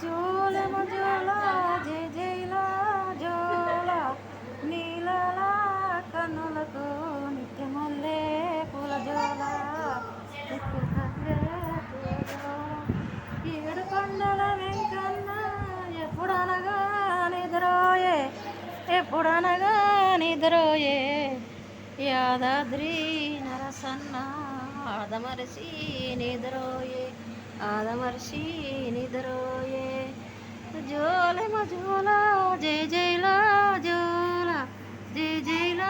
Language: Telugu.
జోలెమ జోల జయ జయల జోల నీలల కన్నులతో నిత్యమల్లే పూల జోల నిత్యమల్లే పూల జోల ఏడు కొండల వెంకన్న ఎప్పుడనగా నిద్రోయే ఎప్పుడనగా నిద్రోయే యాదాద్రి నరసన్న ఆదమరసి నిద్రోయే ఆదమర్షి నిద్రోయే జోలెమ జోల జయ జయల జోల జయ జయల